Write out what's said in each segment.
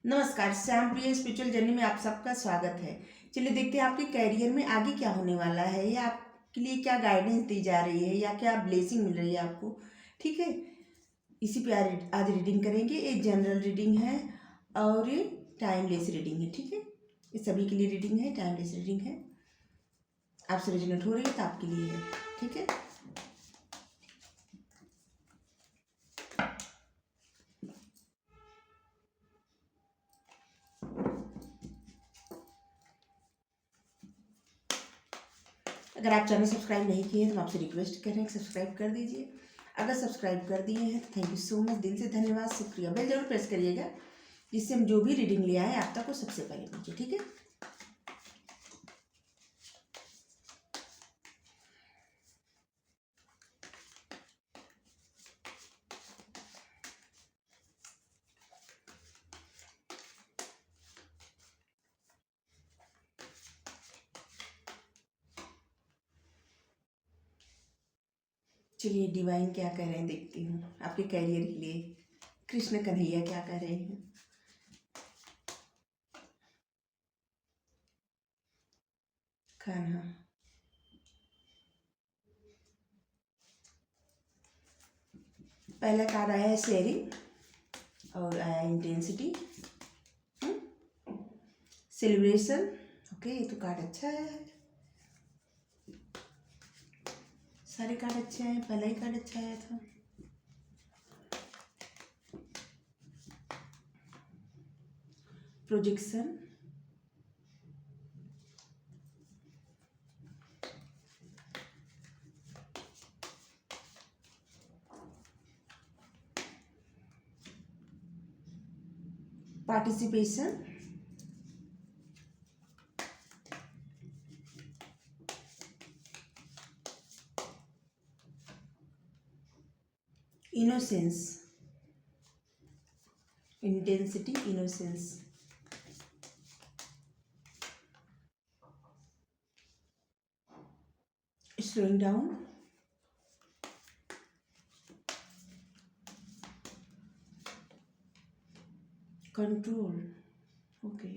नमस्कार, श्याम प्रिय spiritual journey में आप सबका स्वागत है। चलिए देखते हैं आपके करियर में आगे क्या होने वाला है, या आपके लिए क्या गाइडेंस दी जा रही है, या क्या ब्लेसिंग मिल रही है आपको। ठीक है, इसी पे आज रीडिंग करेंगे। ये जनरल रीडिंग है और ये टाइमलेस रीडिंग है। ठीक है, ये सभी के लिए रीडिंग है, टाइमलेस रीडिंग है। आपसे रेजोनेट हो रही है तो आपके लिए है। ठीक है, अगर आप चैनल सब्सक्राइब नहीं किए हैं तो हम आपसे रिक्वेस्ट कर रहे हैं कि सब्सक्राइब कर दीजिए। अगर सब्सक्राइब कर दिए हैं तो थैंक यू सो मच, दिल से धन्यवाद, शुक्रिया। बेल जरूर प्रेस करिएगा जिससे हम जो भी रीडिंग ले आए आप तक वो सबसे पहले पहुंचे। ठीक है, चलिए डिवाइन क्या कह रहे हैं देखती हूँ आपके करियर के लिए। कृष्ण कन्हैया क्या कह रहे हैं। खाना, पहला कार्ड आया है शेयरिंग और आया इंटेंसिटी, सेलिब्रेशन। ओके, ये तो कार्ड अच्छा है, सारे कार्ड अच्छे हैं, पहला ही कार्ड अच्छा आया था। Projection, participation, innocence, intensity, innocence, slowing down, control. Okay,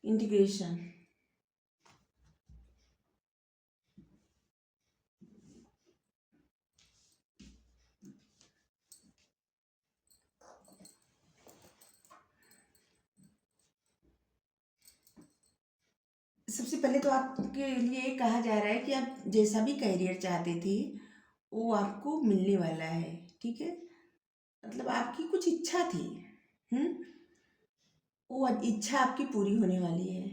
integration, सबसे पहले तो आपके लिए कहा जा रहा है कि आप जैसा भी करियर चाहते थे वो आपको मिलने वाला है। ठीक है, मतलब आपकी कुछ इच्छा थी, हम्म, वो इच्छा आपकी पूरी होने वाली है।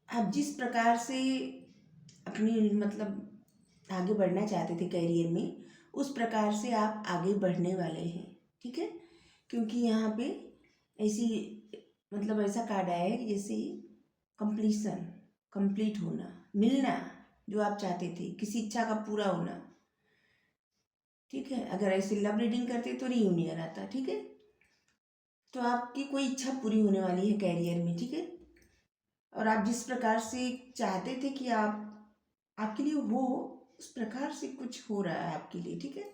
आप जिस प्रकार से अपनी मतलब आगे बढ़ना चाहते थे करियर में, उस प्रकार से आप आगे बढ़ने वाले हैं। ठीक है, क्योंकि यहाँ पे ऐसी मतलब ऐसा कार्ड आया है कि जैसे कंप्लीशन, कंप्लीट होना, मिलना, जो आप चाहते थे, किसी इच्छा का पूरा होना। ठीक है, अगर ऐसे लव रीडिंग करते तो रीयूनियन आता। ठीक है, तो आपकी कोई इच्छा पूरी होने वाली है कैरियर में। ठीक है, और आप जिस प्रकार से चाहते थे कि आप आपके लिए हो, उस प्रकार से कुछ हो रहा है आपके लिए। ठीक है,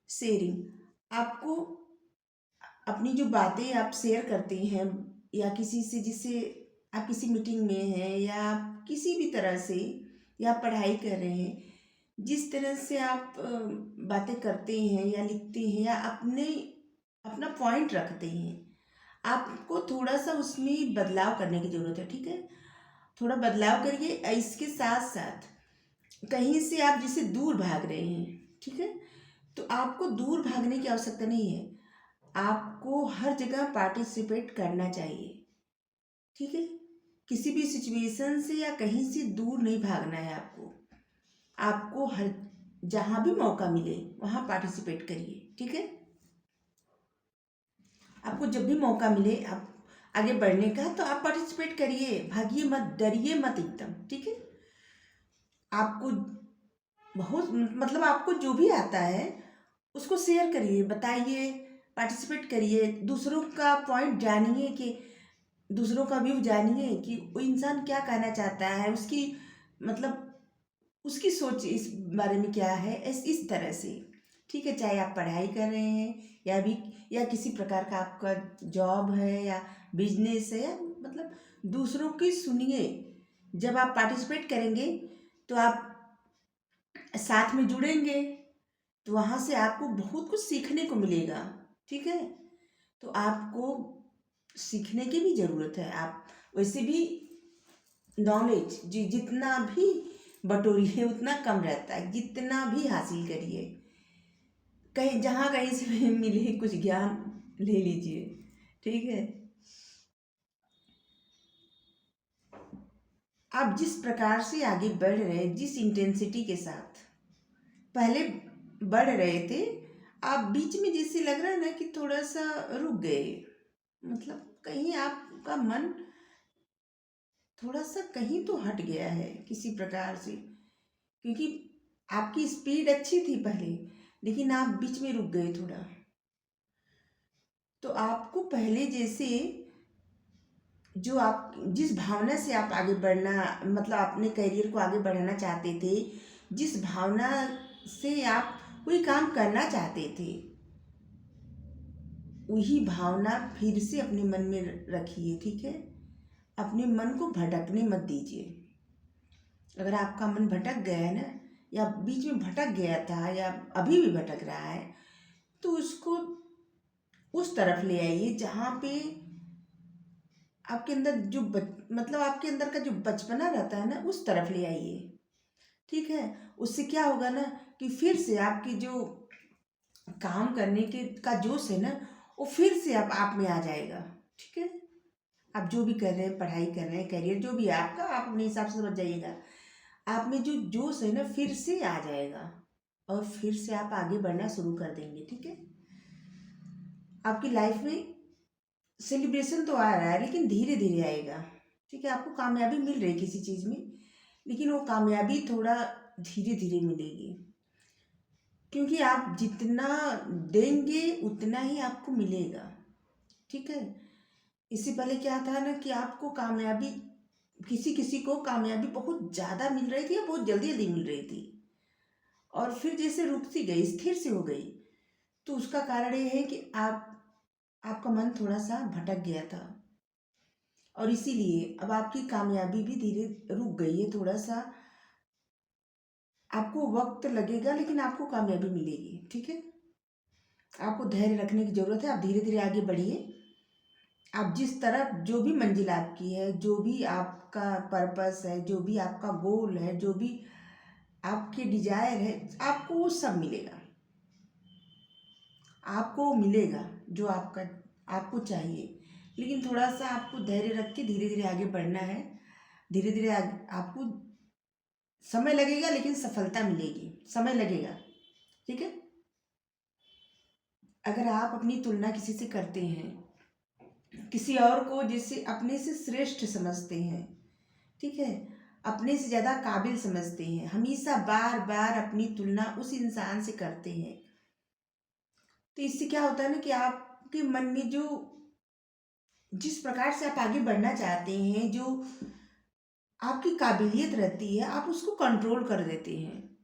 शेयरिंग, आपको अपनी जो बातें आप शेयर करते हैं या किसी से, जिससे आप किसी मीटिंग में हैं या आप किसी भी तरह से, या पढ़ाई कर रहे हैं, जिस तरह से आप बातें करते हैं या लिखते हैं या अपना पॉइंट रखते हैं, आपको थोड़ा सा उसमें बदलाव करने की ज़रूरत है। ठीक है, थोड़ा बदलाव करिए। इसके साथ साथ कहीं से आप जिसे दूर भाग रहे हैं, ठीक है, तो आपको दूर भागने की आवश्यकता नहीं है, आपको हर जगह पार्टिसिपेट करना चाहिए। ठीक है, किसी भी सिचुएशन से या कहीं से दूर नहीं भागना है आपको। आपको हर जहाँ भी मौका मिले वहाँ पार्टिसिपेट करिए। ठीक है, आपको जब भी मौका मिले आप आगे बढ़ने का, तो आप पार्टिसिपेट करिए, भागिए मत, डरिए मत एकदम। ठीक है, आपको बहुत मतलब आपको जो भी आता है उसको शेयर करिए, बताइए, पार्टिसिपेट करिए, दूसरों का पॉइंट जानिए, कि दूसरों का व्यू जानिए कि वो इंसान क्या कहना चाहता है, उसकी मतलब उसकी सोच इस बारे में क्या है, इस तरह से ठीक है, चाहे आप पढ़ाई कर रहे हैं या किसी प्रकार का आपका जॉब है या बिजनेस है, या मतलब दूसरों की सुनिए। जब आप पार्टिसिपेट करेंगे तो आप साथ में जुड़ेंगे, तो वहाँ से आपको बहुत कुछ सीखने को मिलेगा। ठीक है, तो आपको सीखने की भी ज़रूरत है। आप वैसे भी नॉलेज जितना भी बटोरिए उतना कम रहता है, जितना भी हासिल करिए, कहीं जहाँ कहीं से भी मिले कुछ ज्ञान ले लीजिए। ठीक है, आप जिस प्रकार से आगे बढ़ रहे, जिस इंटेंसिटी के साथ पहले बढ़ रहे थे, आप बीच में जैसे लग रहा है ना कि थोड़ा सा रुक गए, मतलब कहीं आपका मन थोड़ा सा कहीं तो हट गया है किसी प्रकार से, क्योंकि आपकी स्पीड अच्छी थी पहले, लेकिन आप बीच में रुक गए थोड़ा। तो आपको पहले जैसे जो आप जिस भावना से आप आगे बढ़ना, मतलब अपने करियर को आगे बढ़ाना चाहते थे, जिस भावना से आप कोई काम करना चाहते थे, वही भावना फिर से अपने मन में रखिए। ठीक है, अपने मन को भटकने मत दीजिए। अगर आपका मन भटक गया है ना, या बीच में भटक गया था या अभी भी भटक रहा है, तो उसको उस तरफ ले आइए जहाँ पे आपके अंदर जो मतलब आपके अंदर का जो बचपना रहता है ना, उस तरफ ले आइए। ठीक है, उससे क्या होगा ना कि फिर से आपकी जो काम करने के का जोश है ना, वो फिर से आप में आ जाएगा। ठीक है, आप जो भी कर रहे हैं, पढ़ाई कर रहे हैं, करियर जो भी है आपका, आप अपने हिसाब से समझ जाइएगा। आप में जो जोश है ना, फिर से आ जाएगा और फिर से आप आगे बढ़ना शुरू कर देंगे। ठीक है, आपकी लाइफ में सेलिब्रेशन तो आ रहा है, लेकिन धीरे धीरे आएगा। ठीक है, आपको कामयाबी मिल रही है किसी चीज़ में, लेकिन वो कामयाबी थोड़ा धीरे धीरे मिलेगी, क्योंकि आप जितना देंगे उतना ही आपको मिलेगा। ठीक है, इससे पहले क्या था ना कि आपको कामयाबी, किसी किसी को कामयाबी बहुत ज़्यादा मिल रही थी या बहुत जल्दी जल्दी मिल रही थी, और फिर जैसे रुकती गई, स्थिर से हो गई। तो उसका कारण ये है कि आपका मन थोड़ा सा भटक गया था, और इसीलिए अब आपकी कामयाबी भी धीरे रुक गई है थोड़ा सा। आपको वक्त लगेगा, लेकिन आपको कामयाबी मिलेगी। ठीक है, आपको धैर्य रखने की ज़रूरत है। आप धीरे धीरे आगे बढ़िए। आप जिस तरफ, जो भी मंजिल आपकी है, जो भी आपका पर्पस है, जो भी आपका गोल है, जो भी आपके डिजायर है, आपको वो सब मिलेगा। आपको मिलेगा जो आपको चाहिए, लेकिन थोड़ा सा आपको धैर्य रख के धीरे धीरे आगे बढ़ना है। धीरे धीरे आपको समय लगेगा, लेकिन सफलता मिलेगी, समय लगेगा। ठीक है, अगर आप अपनी तुलना किसी से करते हैं, किसी और को जिसे अपने से श्रेष्ठ समझते हैं, ठीक है, अपने से ज़्यादा काबिल समझते हैं, हमेशा बार बार अपनी तुलना उस इंसान से करते हैं, तो इससे क्या होता है ना कि आपके मन में जो जिस प्रकार से आप आगे बढ़ना चाहते हैं, जो आपकी काबिलियत रहती है, आप उसको कंट्रोल कर देते हैं।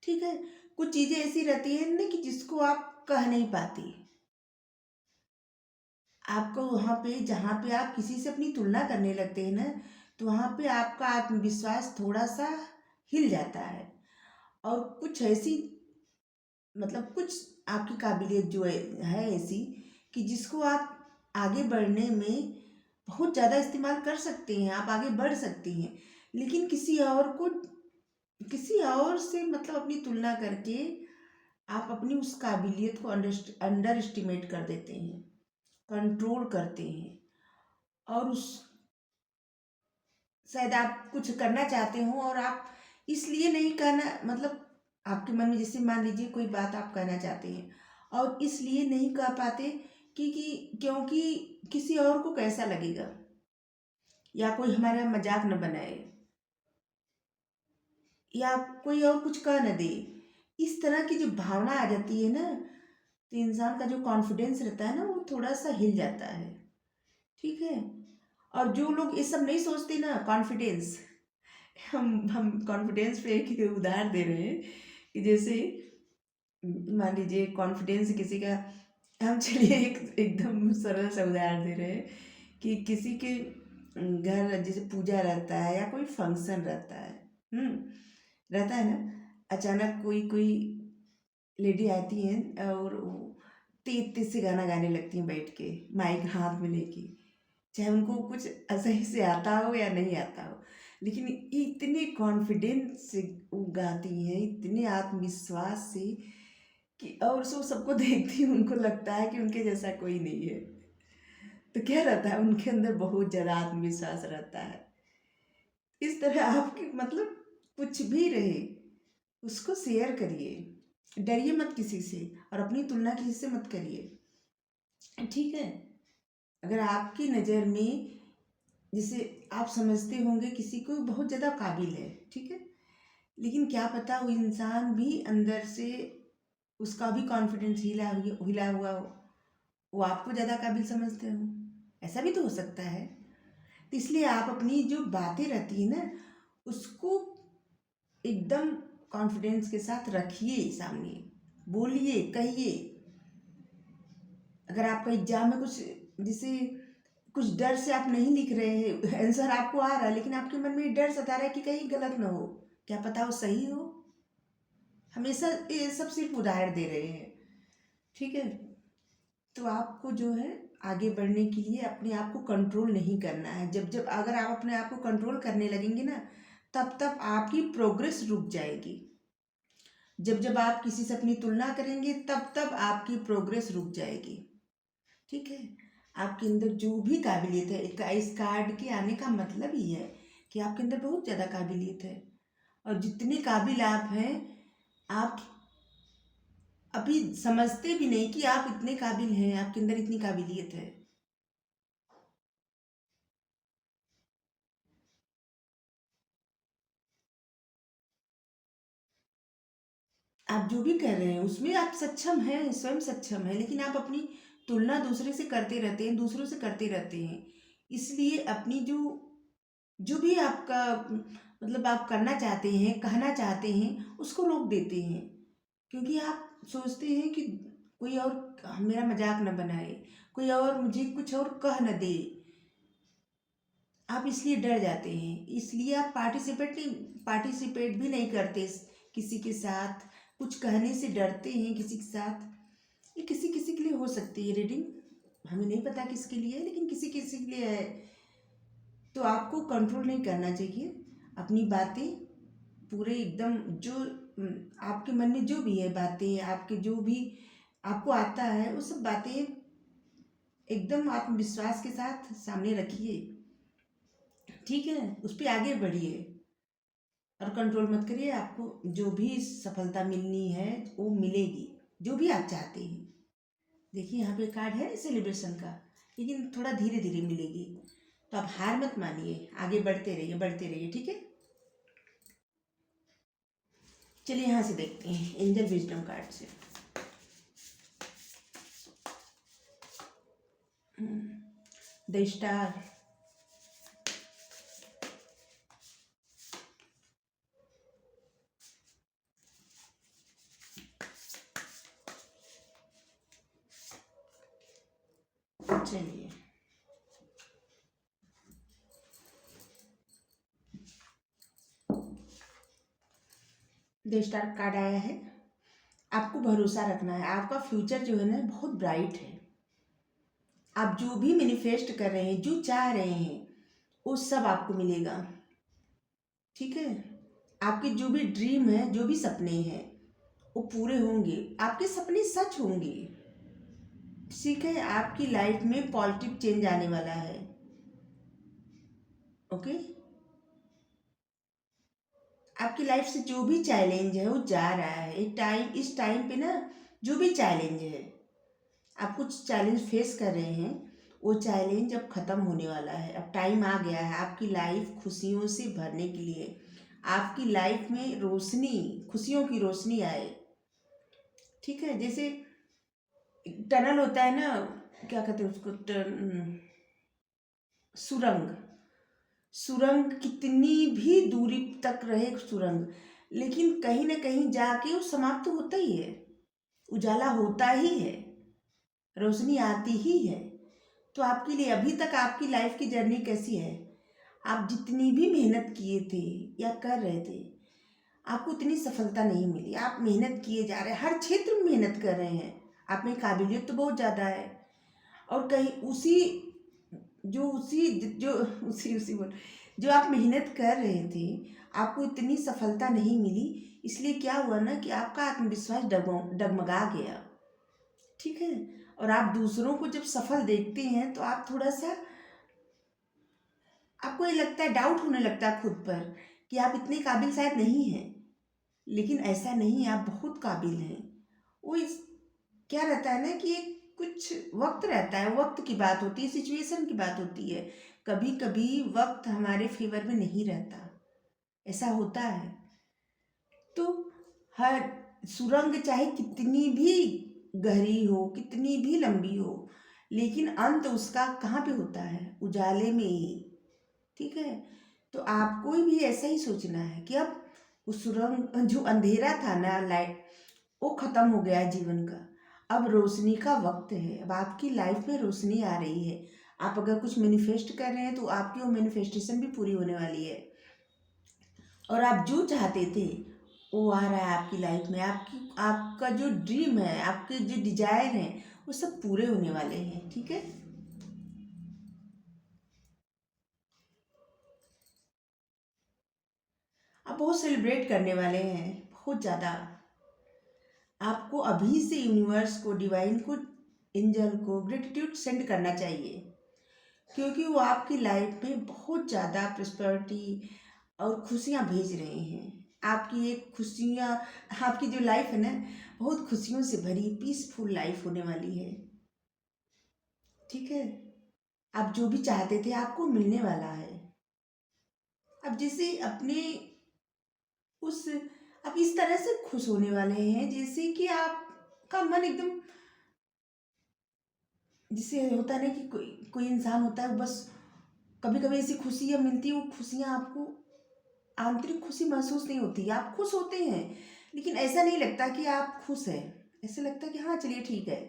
ठीक है, कुछ चीज़ें ऐसी रहती हैं ना कि जिसको आप कह नहीं पाती। आपको वहाँ पे, जहाँ पे आप किसी से अपनी तुलना करने लगते हैं ना, तो वहाँ पे आपका आत्मविश्वास थोड़ा सा हिल जाता है, और कुछ ऐसी, मतलब कुछ आपकी काबिलियत जो है ऐसी कि जिसको आप आगे बढ़ने में बहुत ज़्यादा इस्तेमाल कर सकते हैं, आप आगे बढ़ सकती हैं, लेकिन किसी और से मतलब अपनी तुलना करके आप अपनी उस काबिलियत को अंडर एस्टिमेट कर देते हैं, कंट्रोल करते हैं, और उस शायद आप कुछ करना चाहते हो और आप इसलिए नहीं कहना, मतलब आपके मन में जैसे मान लीजिए कोई बात आप कहना चाहते हैं और इसलिए नहीं कह पाते क्योंकि किसी और को कैसा लगेगा, या कोई हमारा मजाक न बनाए, या कोई और कुछ कह न दे। इस तरह की जो भावना आ जाती है ना, तो इंसान का जो कॉन्फिडेंस रहता है ना, वो थोड़ा सा हिल जाता है। ठीक है, और जो लोग ये सब नहीं सोचते ना, कॉन्फिडेंस, हम कॉन्फिडेंस पे एक उदाहरण दे रहे हैं कि जैसे मान लीजिए कॉन्फिडेंस किसी का, हम चलिए एक एकदम सरल सा उदाहरण दे रहे हैं कि किसी के घर जैसे पूजा रहता है या कोई फंक्शन रहता है, रहता है ना। अचानक कोई कोई लेडी आती हैं और वो तेज तेज से गाना गाने लगती हैं बैठ के, माइक हाथ में लेके, चाहे उनको कुछ सही से आता हो या नहीं आता हो, लेकिन इतने कॉन्फिडेंस से वो गाती हैं, इतने आत्मविश्वास से कि और सो सबको देखती हूँ, उनको लगता है कि उनके जैसा कोई नहीं है। तो क्या रहता है, उनके अंदर बहुत ज़्यादा आत्मविश्वास रहता है। इस तरह आपकी मतलब कुछ भी रहे उसको शेयर करिए, डरिए मत किसी से और अपनी तुलना किसी से मत करिए, ठीक है। अगर आपकी नज़र में जैसे आप समझते होंगे किसी को बहुत ज़्यादा काबिल है, ठीक है, लेकिन क्या पता वो इंसान भी अंदर से उसका भी कॉन्फिडेंस हिला हुआ हो, वो आपको ज़्यादा काबिल समझते हो, ऐसा भी तो हो सकता है। तो इसलिए आप अपनी जो बातें रहती है ना उसको एकदम कॉन्फिडेंस के साथ रखिए, सामने बोलिए, कहिए। अगर आपका एग्जाम में कुछ जैसे कुछ डर से आप नहीं लिख रहे हैं, आंसर आपको आ रहा है लेकिन आपके मन में डर सता रहा है कि कहीं गलत ना हो, क्या पता वो सही हो। हमेशा ये सब सिर्फ उदाहरण दे रहे हैं, ठीक है। तो आपको जो है आगे बढ़ने के लिए अपने आप को कंट्रोल नहीं करना है। जब जब अगर आप अपने आप को कंट्रोल करने लगेंगे ना, तब तब आपकी प्रोग्रेस रुक जाएगी। जब जब आप किसी से अपनी तुलना करेंगे तब तब आपकी प्रोग्रेस रुक जाएगी, ठीक है। आपके अंदर जो भी काबिलियत है, इस कार्ड के आने का मतलब ही है कि आपके अंदर बहुत ज़्यादा काबिलियत है, और जितने काबिल आप हैं, आप अभी समझते भी नहीं कि आप इतने काबिल हैं, आपके अंदर इतनी काबिलियत है। आप जो भी कर रहे हैं उसमें आप सक्षम हैं, स्वयं सक्षम हैं, लेकिन आप अपनी तुलना दूसरे से करते रहते हैं, दूसरों से करते रहते हैं। इसलिए अपनी जो जो भी आपका मतलब आप करना चाहते हैं, कहना चाहते हैं, उसको रोक देते हैं, क्योंकि आप सोचते हैं कि कोई और मेरा मजाक न बनाए, कोई और मुझे कुछ और कह न दे। आप इसलिए डर जाते हैं, इसलिए आप पार्टिसिपेट भी नहीं करते किसी के साथ, कुछ कहने से डरते हैं किसी के साथ। ये किसी किसी के लिए हो सकती है रीडिंग, हमें नहीं पता किसके लिए है, लेकिन किसी किसी के लिए है। तो आपको कंट्रोल नहीं करना चाहिए अपनी बातें, पूरे एकदम जो आपके मन में जो भी है बातें, आपके जो भी आपको आता है वो सब बातें एकदम आत्मविश्वास के साथ सामने रखिए, ठीक है। उस पर आगे बढ़िए और कंट्रोल मत करिए। आपको जो भी सफलता मिलनी है वो मिलेगी, जो भी आप चाहते हैं। देखिए यहाँ पे कार्ड है सेलिब्रेशन का, लेकिन थोड़ा धीरे धीरे मिलेगी। तो आप हार मत मानिए, आगे बढ़ते रहिए, बढ़ते रहिए, ठीक है। चलिए यहाँ से देखते हैं एंजल विजडम कार्ड से। द स्टार, चलिए द स्टार कार्ड आया है। आपको भरोसा रखना है, आपका फ्यूचर जो है ना बहुत ब्राइट है। आप जो भी मैनिफेस्ट कर रहे हैं, जो चाह रहे हैं, वो सब आपको मिलेगा, ठीक है। आपके जो भी ड्रीम है, जो भी सपने हैं, वो पूरे होंगे, आपके सपने सच होंगे, ठीक है। आपकी लाइफ में पॉजिटिव चेंज आने वाला है, ओके। आपकी लाइफ से जो भी चैलेंज है वो जा रहा है। इस टाइम पे ना जो भी चैलेंज है, आप कुछ चैलेंज फेस कर रहे हैं, वो चैलेंज अब ख़त्म होने वाला है। अब टाइम आ गया है आपकी लाइफ खुशियों से भरने के लिए, आपकी लाइफ में रोशनी, खुशियों की रोशनी आए, ठीक है। जैसे टनल होता है ना, क्या कहते हैं उसको, सुरंग। सुरंग कितनी भी दूरी तक रहे सुरंग, लेकिन कहीं ना कहीं जाके वो समाप्त तो होता ही है, उजाला होता ही है, रोशनी आती ही है। तो आपके लिए अभी तक आपकी लाइफ की जर्नी कैसी है? आप जितनी भी मेहनत किए थे या कर रहे थे, आपको उतनी सफलता नहीं मिली। आप मेहनत किए जा रहे हैं, हर क्षेत्र में मेहनत कर रहे हैं, आप में काबिलियत तो बहुत ज़्यादा है, और कहीं उसी जो उसी जो उसी उसी बोल जो आप मेहनत कर रहे थे, आपको इतनी सफलता नहीं मिली। इसलिए क्या हुआ ना कि आपका आत्मविश्वास डगमगा गया, ठीक है। और आप दूसरों को जब सफल देखते हैं तो आप थोड़ा सा, आपको ये लगता है, डाउट होने लगता है खुद पर कि आप इतने काबिल शायद नहीं हैं। लेकिन ऐसा नहीं है, आप बहुत काबिल हैं। वो इस क्या रहता है ना कि एक कुछ वक्त रहता है, वक्त की बात होती है, सिचुएशन की बात होती है। कभी कभी वक्त हमारे फेवर में नहीं रहता, ऐसा होता है। तो हर सुरंग चाहे कितनी भी गहरी हो, कितनी भी लंबी हो, लेकिन अंत उसका कहाँ पे होता है? उजाले में ही, ठीक है। तो आपको भी ऐसा ही सोचना है कि अब उस सुरंग, जो अंधेरा था ना, लाइट, वो खत्म हो गया है जीवन का। अब रोशनी का वक्त है, अब आपकी लाइफ में रोशनी आ रही है। आप अगर कुछ मैनिफेस्ट कर रहे हैं तो आपकी वो मैनिफेस्टेशन भी पूरी होने वाली है, और आप जो चाहते थे वो आ रहा है आपकी लाइफ में। आपका जो ड्रीम है, आपके जो डिजायर हैं, वो सब पूरे होने वाले हैं, ठीक है। आप बहुत सेलिब्रेट करने वाले हैं, बहुत ज़्यादा। आपको अभी से यूनिवर्स को, डिवाइन को, एंजल को ग्रेटिट्यूड सेंड करना चाहिए, क्योंकि वो आपकी लाइफ में बहुत ज़्यादा प्रॉस्पेरिटी और खुशियाँ भेज रहे हैं। आपकी एक खुशियाँ, आपकी जो लाइफ है ना, बहुत खुशियों से भरी पीसफुल लाइफ होने वाली है, ठीक है। आप जो भी चाहते थे आपको मिलने वाला है। अब जैसे अपने उस आप इस तरह से खुश होने वाले हैं जैसे कि आपका मन एकदम, जिसे होता है ना कि कोई कोई इंसान होता है, बस कभी कभी ऐसी खुशियाँ मिलती है, वो खुशियाँ आपको आंतरिक खुशी महसूस नहीं होती। आप खुश होते हैं, लेकिन ऐसा नहीं लगता कि आप खुश हैं, ऐसा लगता है कि हाँ चलिए ठीक है।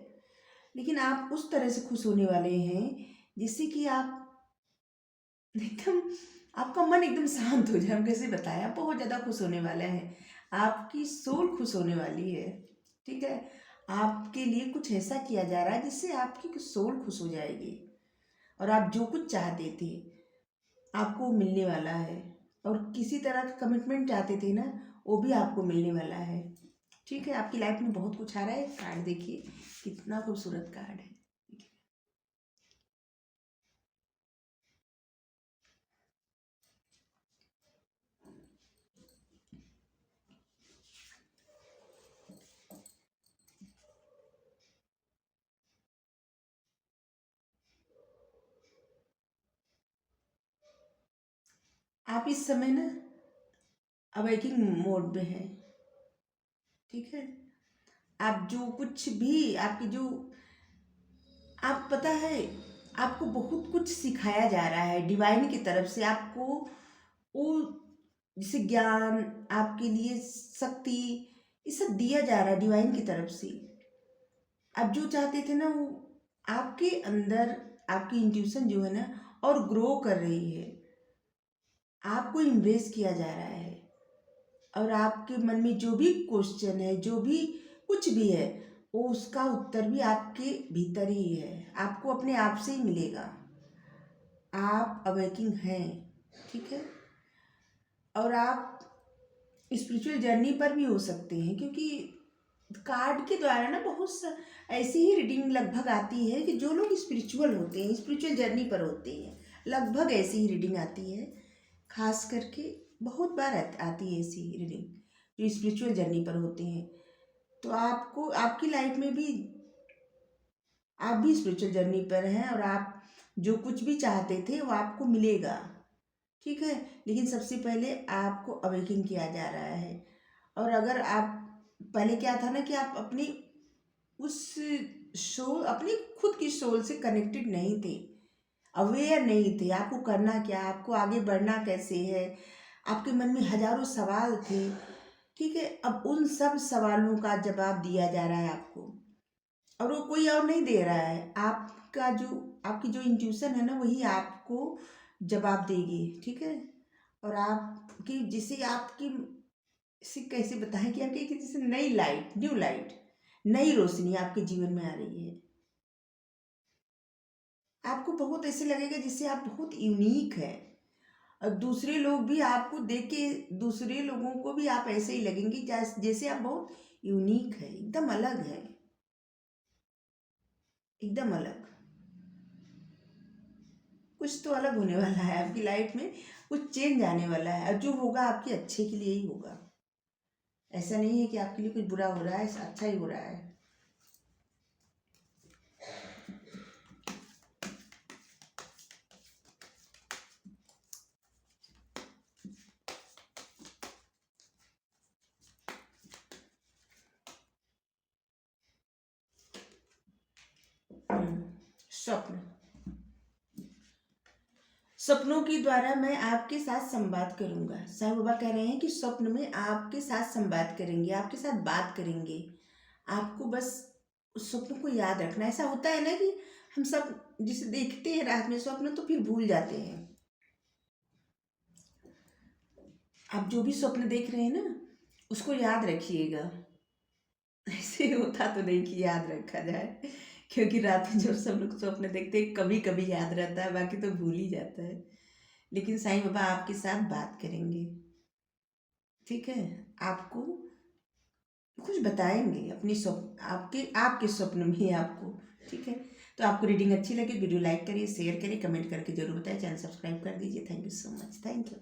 लेकिन आप उस तरह से खुश होने वाले हैं जिससे कि आप एकदम, आपका मन एकदम शांत हो जाए। हम कैसे बताएं, आप बहुत ज़्यादा खुश होने वाले हैं, आपकी सोल खुश होने वाली है, ठीक है। आपके लिए कुछ ऐसा किया जा रहा है जिससे आपकी सोल खुश हो जाएगी, और आप जो कुछ चाहते थे आपको मिलने वाला है। और किसी तरह का कमिटमेंट चाहते थे ना, वो भी आपको मिलने वाला है, ठीक है। आपकी लाइफ में बहुत कुछ आ रहा है। कार्ड देखिए, कितना खूबसूरत कार्ड है। आप इस समय ना अवेकिंग मोड में हैं, ठीक है। आप जो कुछ भी आपकी जो, आप पता है, आपको बहुत कुछ सिखाया जा रहा है डिवाइन की तरफ से। आपको वो जैसे ज्ञान, आपके लिए शक्ति, ये सब दिया जा रहा है डिवाइन की तरफ से। आप जो चाहते थे ना, वो आपके अंदर, आपकी इंट्यूशन जो है ना, और ग्रो कर रही है। आपको इम्ब्रेस किया जा रहा है, और आपके मन में जो भी क्वेश्चन है, जो भी कुछ भी है, वो उसका उत्तर भी आपके भीतर ही है, आपको अपने आप से ही मिलेगा। आप अवेकिंग हैं, ठीक है। और आप स्पिरिचुअल जर्नी पर भी हो सकते हैं, क्योंकि कार्ड के द्वारा ना ऐसी ही रीडिंग लगभग आती है कि जो लोग स्पिरिचुअल होते हैं, स्पिरिचुअल जर्नी पर होते हैं, लगभग ऐसी ही रीडिंग आती है। खास करके बहुत बार आती है ऐसी रीडिंग जो स्पिरिचुअल जर्नी पर होते हैं। तो आपको, आपकी लाइफ में भी, आप भी स्पिरिचुअल जर्नी पर हैं, और आप जो कुछ भी चाहते थे वो आपको मिलेगा, ठीक है। लेकिन सबसे पहले आपको अवेकिंग किया जा रहा है। और अगर आप, पहले क्या था ना कि आप अपनी उस सोल, अपनी खुद की सोल से कनेक्टेड नहीं थे, अवेयर नहीं थे, आपको करना क्या, आपको आगे बढ़ना कैसे है। आपके मन में हजारों सवाल थे, ठीक है। अब उन सब सवालों का जवाब दिया जा रहा है आपको, और वो कोई और नहीं दे रहा है, आपकी जो इंट्यूशन है ना, वही आपको जवाब देगी, ठीक है। और आपकी जिसे आपकी से कैसे बताएं कि आपकी जैसे न्यू लाइट, नई रोशनी आपके जीवन में आ रही है। आपको बहुत ऐसे लगेगा जिससे आप बहुत यूनिक है, और दूसरे लोग भी आपको देख के, दूसरे लोगों को भी आप ऐसे ही लगेंगे जैसे आप बहुत यूनिक है, एकदम अलग है, एकदम अलग। कुछ तो अलग होने वाला है आपकी लाइफ में, कुछ चेंज आने वाला है, और जो होगा आपके अच्छे के लिए ही होगा। ऐसा नहीं है कि आपके लिए कुछ बुरा हो रहा है, अच्छा ही हो रहा है। स्वप्न, सपनों के द्वारा मैं आपके साथ संवाद करूंगा। साईं बाबा कह रहे हैं कि स्वप्न में आपके साथ संवाद करेंगे, आपके साथ बात करेंगे। आपको बस उस स्वप्न को याद रखना। ऐसा होता है ना कि हम सब जिसे देखते हैं रात में स्वप्न, तो फिर भूल जाते हैं। आप जो भी स्वप्न देख रहे हैं ना, उसको याद रखिएगा। ऐसे होता तो नहीं कि याद रखा जाए, क्योंकि रात में जब सब लोग स्वप्न देखते हैं कभी कभी याद रहता है, बाकी तो भूल ही जाता है। लेकिन साईं बाबा आपके साथ बात करेंगे, ठीक है। आपको कुछ बताएंगे अपनी स्वप्न, आपके स्वप्न में ही आपको, ठीक है। तो आपको रीडिंग अच्छी लगे, वीडियो लाइक करिए, शेयर करिए, कमेंट करके जरूर बताएं, चैनल सब्सक्राइब कर दीजिए। Thank you so much, thank you.